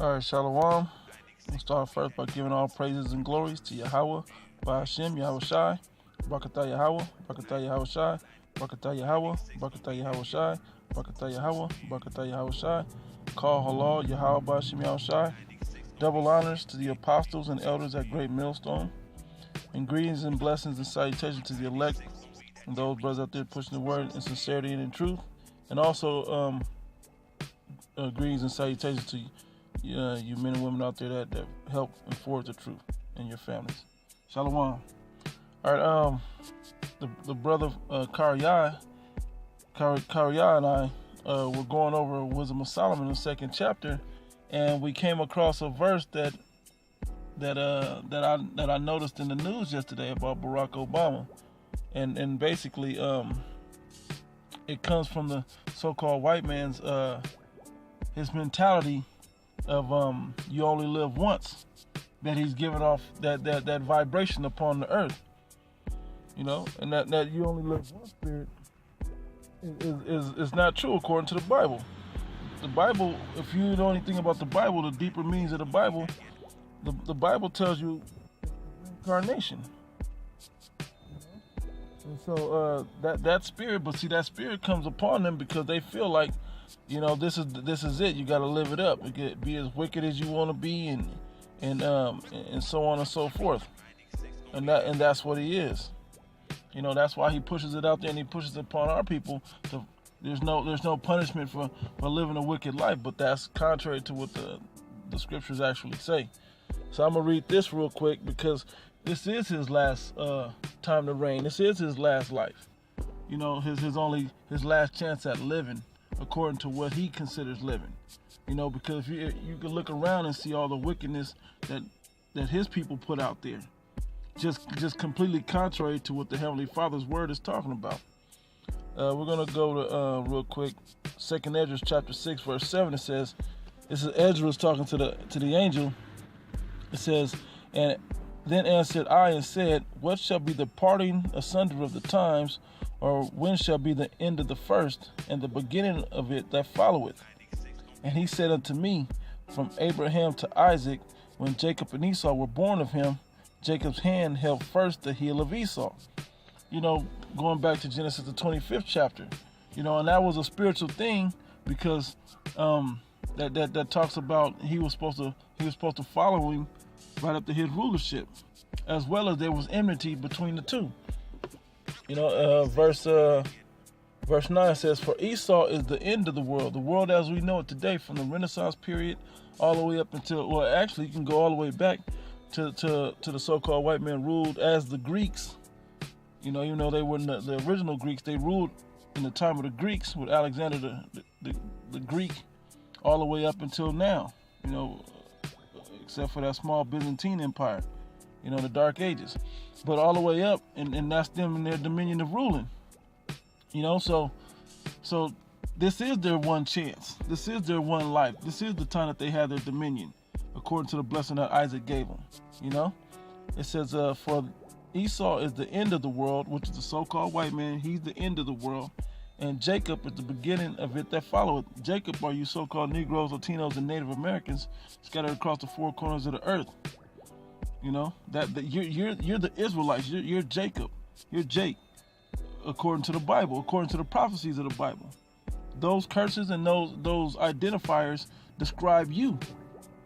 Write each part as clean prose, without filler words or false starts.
All right, Shalom. We'll start first by giving all praises and glories to Yahweh, Ba'ashem, Yahweh Shai, Barakatah Yahweh, Barakatah Yahweh Shai, Barakatah Yahweh, Barakatah Yahweh Shai, Barakatah Yahweh, Barakatah Yahweh Shai, Call Halal, Yahweh Ba'ashem Yahweh Shai. Double honors to the apostles and elders at Great Millstone. And greetings and blessings and salutations to the elect and those brothers out there pushing the word in sincerity and in truth. And also, greetings and salutations to you men and women out there that help and forward the truth and your families. Shalom. All right, the brother Karyai and I were going over Wisdom of Solomon, the second chapter, and we came across a verse that I noticed in the news yesterday about Barack Obama, and basically it comes from the so-called white man's his mentality of you only live once, that he's giving off that vibration upon the earth, and that you only live one spirit is not true according to the Bible. The Bible, if you know anything about the Bible, the deeper meanings of the Bible, the Bible tells you reincarnation. And so that spirit, but see, that spirit comes upon them because they feel like, this is it. You got to live it up. You can be as wicked as you want to be, and so on and so forth. And that's what he is. That's why he pushes it out there, and he pushes it upon our people. There's no punishment for living a wicked life, but that's contrary to what the scriptures actually say. So I'm gonna read this real quick because this is his last time to reign. This is his last life. His last chance at living, according to what he considers living. Because you can look around and see all the wickedness that his people put out there, just completely contrary to what the Heavenly Father's word is talking about. We're gonna go to real quick, 2nd Ezra chapter 6 verse 7. It says, this is Ezra talking to the angel. It says, and then answered I and said, what shall be the parting asunder of the times, or when shall be the end of the first, and the beginning of it that followeth? And he said unto me, from Abraham to Isaac, when Jacob and Esau were born of him, Jacob's hand held first the heel of Esau. Going back to Genesis the 25th chapter, and that was a spiritual thing because that talks about he was supposed to follow him right up to his rulership, as well as there was enmity between the two. Verse 9 says, for Esau is the end of the world as we know it today, from the Renaissance period all the way up until, well, actually you can go all the way back to the so-called white man ruled as the Greeks. Even though they weren't the original Greeks, they ruled in the time of the Greeks with Alexander the Greek, all the way up until now, except for that small Byzantine empire, the Dark Ages. But all the way up, and that's them in their dominion of ruling. So this is their one chance. This is their one life. This is the time that they have their dominion, according to the blessing that Isaac gave them. It says, for Esau is the end of the world, which is the so-called white man. He's the end of the world. And Jacob is the beginning of it that followeth. Jacob are you so-called Negroes, Latinos, and Native Americans scattered across the four corners of the earth. That you're the Israelites. You're Jacob. You're Jake, according to the Bible, according to the prophecies of the Bible. Those curses and those identifiers describe you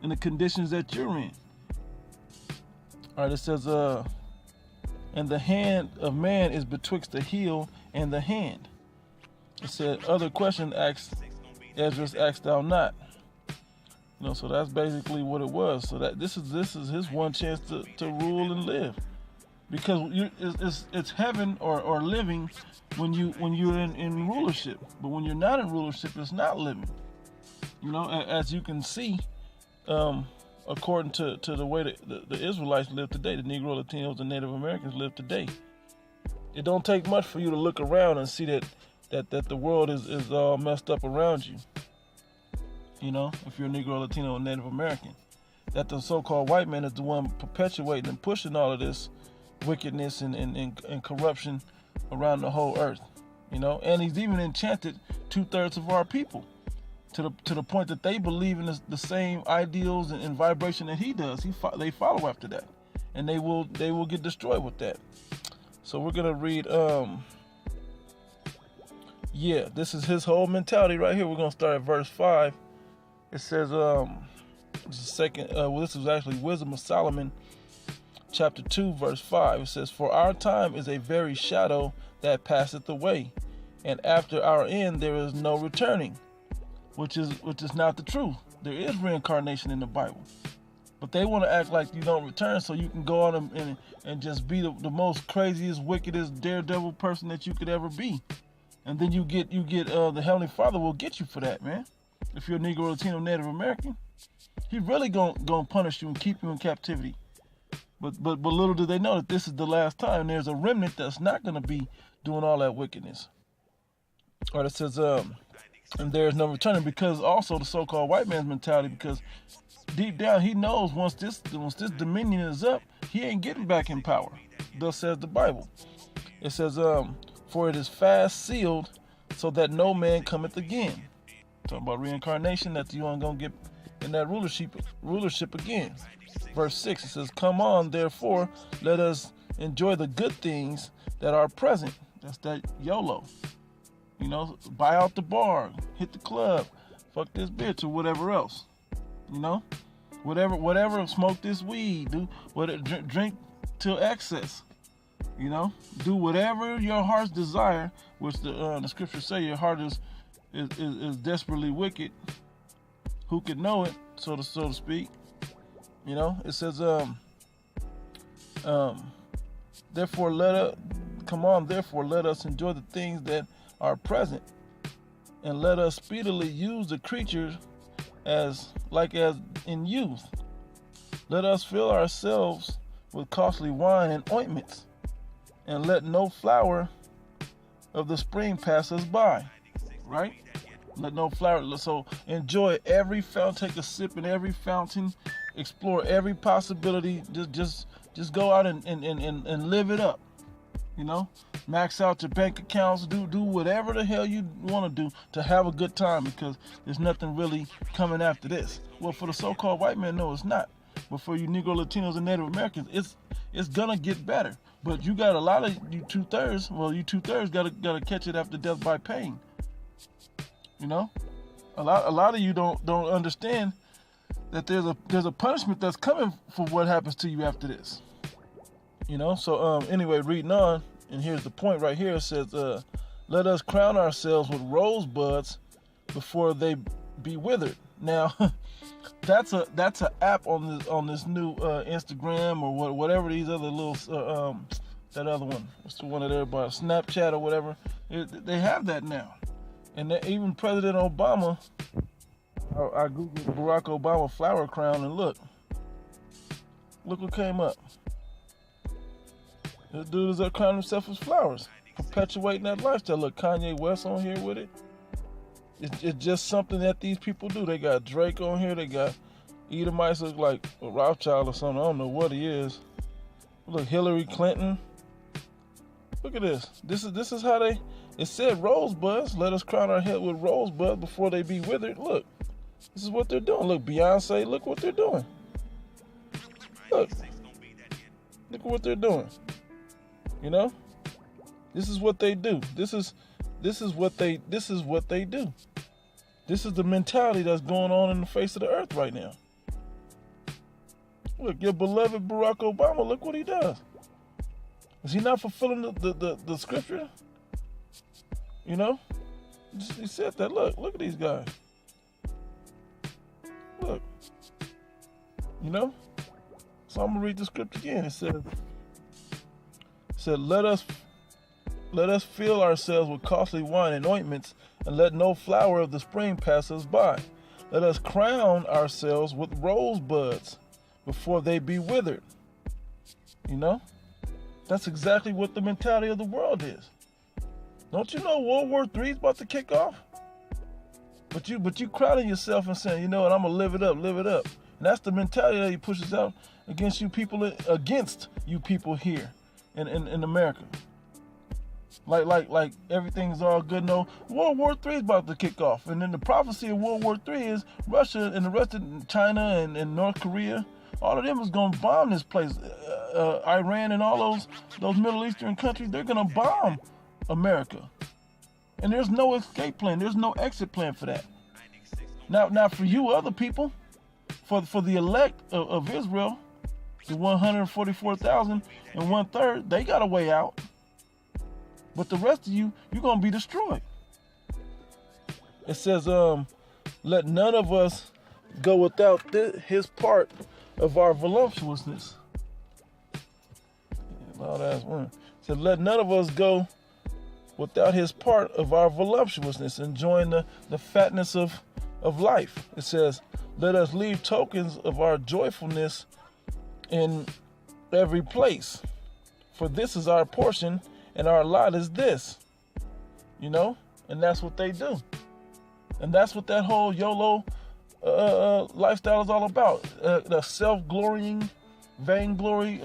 and the conditions that you're in. All right, it says, and the hand of man is betwixt the heel and the hand. It said, other question asked, Ezra asked thou not. So that's basically what it was. So that this is his one chance to rule and live, because it's heaven or living when you're in rulership. But when you're not in rulership, it's not living. As you can see, according to the way that the Israelites live today, the Negro, Latinos, and Native Americans live today. It don't take much for you to look around and see that the world is all messed up around you. If you're a Negro, Latino, and Native American, that the so-called white man is the one perpetuating and pushing all of this wickedness and corruption around the whole earth. And he's even enchanted 2/3 of our people to the point that they believe in the same ideals and vibration that he does. They follow after that, and they will get destroyed with that. So we're gonna read. This is his whole mentality right here. We're gonna start at verse 5. It says, this is actually Wisdom of Solomon, chapter 2, verse 5. It says, "For our time is a very shadow that passeth away, and after our end there is no returning," which is not the truth. There is reincarnation in the Bible, but they want to act like you don't return, so you can go on and just be the most craziest, wickedest, daredevil person that you could ever be, and then you get the Heavenly Father will get you for that, man. If you're a Negro, Latino, Native American, He really gonna punish you and keep you in captivity. But little do they know that this is the last time. There's a remnant that's not gonna be doing all that wickedness. Or it says, and there is no returning, because also the so-called white man's mentality, because deep down he knows once this dominion is up, he ain't getting back in power. Thus says the Bible. It says, "For it is fast sealed, so that no man cometh again." Talking about reincarnation, that you aren't gonna get in that rulership again. Verse 6, it says, "Come on, therefore, let us enjoy the good things that are present." That's that YOLO. You know, buy out the bar, hit the club, fuck this bitch, or whatever else. You know, whatever, smoke this weed, do whatever, drink till excess. You know, do whatever your heart's desire, which the scriptures say your heart is desperately wicked. Who could know it, so to speak? You know, it says, "Therefore let us enjoy the things that are present, and let us speedily use the creatures as in youth. Let us fill ourselves with costly wine and ointments, and let no flower of the spring pass us by." Right? Let no flower. So enjoy every fountain. Take a sip in every fountain. Explore every possibility. Just go out and live it up. You know, max out your bank accounts. Do whatever the hell you want to do to have a good time, because there's nothing really coming after this. Well, for the so-called white man, no, it's not. But for you Negro, Latinos, and Native Americans, it's gonna get better. But you got a lot of you two-thirds. Well, you two-thirds gotta catch it after death by pain. You know, a lot of you don't understand that there's a punishment that's coming for what happens to you after this. You know, so anyway, reading on, and here's the point right here. It says, "Let us crown ourselves with rosebuds before they be withered." Now, that's a app on this new Instagram or whatever these other little that other one. What's the one that everybody, Snapchat or whatever? They have that now. And even President Obama, I googled Barack Obama flower crown, and look what came up. This dude is crowning himself with flowers, perpetuating that lifestyle. Look, Kanye West on here with it. It's just something that these people do. They got Drake on here. They got Edomites, look like a Rothschild or something. I don't know what he is. Look, Hillary Clinton. Look at this. This is how they. It said rosebuds. Let us crown our head with rosebuds before they be withered. Look, this is what they're doing. Look, Beyonce. Look what they're doing. Look at what they're doing. You know, this is what they do. This is what they do. This is the mentality that's going on in the face of the earth right now. Look, your beloved Barack Obama. Look what he does. Is he not fulfilling the scripture? You know, he said that. Look at these guys. Look, you know. So I'm gonna read the script again. It said, let us fill ourselves with costly wine and ointments, and let no flower of the spring pass us by. Let us crown ourselves with rosebuds before they be withered. You know, that's exactly what the mentality of the world is. Don't you know World War III is about to kick off? But you crowding yourself and saying, you know what, I'm gonna live it up. And that's the mentality that he pushes out against you people here in America. Like everything's all good. No, World War III is about to kick off, and then the prophecy of World War III is Russia and the rest of China and North Korea, all of them is gonna bomb this place. Iran and all those Middle Eastern countries, they're gonna bomb America, and there's no escape plan. There's no exit plan for that. Now for you other people, for the elect of Israel, the 144,000 and 1/3, they got a way out. But the rest of you, you're going to be destroyed. It says, let none of us go without his part of our voluptuousness. It said, let none of us go without his part of our voluptuousness, enjoying the fatness of life. It says, let us leave tokens of our joyfulness in every place, for this is our portion, and our lot is this, and that's what they do. And that's what that whole YOLO lifestyle is all about. The self-glorying, vainglory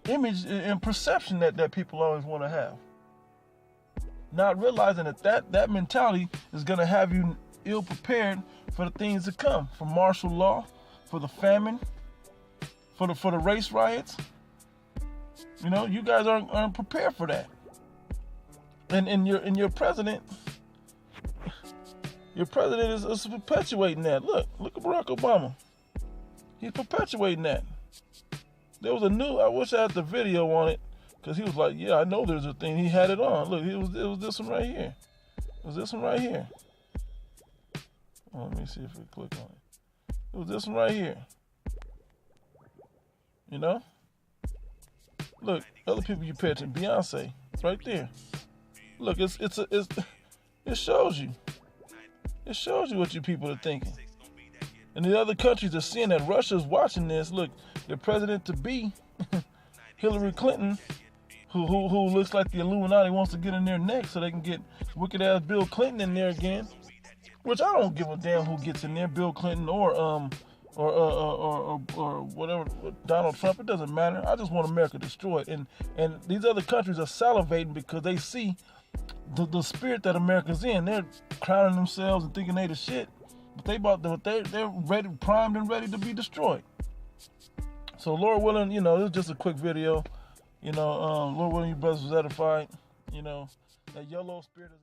image and perception that people always want to have. Not realizing that mentality is going to have you ill prepared for the things to come, for martial law, for the famine, for the race riots. You guys aren't prepared for that. And your president is perpetuating that. Look at Barack Obama. He's perpetuating that. There was I wish I had the video on it, because he was like, yeah, I know there's a thing. He had it on. Look, it was this one right here. It was this one right here. Let me see if we click on it. It was this one right here. Look, other people you pay attention. Beyonce, it's right there. Look, it shows you. It shows you what you people are thinking. And the other countries are seeing that Russia's watching this. Look, the president-to-be, Hillary Clinton, who looks like the Illuminati, wants to get in their neck so they can get wicked-ass Bill Clinton in there again. Which I don't give a damn who gets in there, Bill Clinton or whatever, Donald Trump. It doesn't matter. I just want America destroyed. And these other countries are salivating because they see the spirit that America's in. They're crowning themselves and thinking they the shit, but they're ready, primed and ready to be destroyed. So Lord willing, this is just a quick video. Lord willing, you brothers was edified. That YOLO spirit is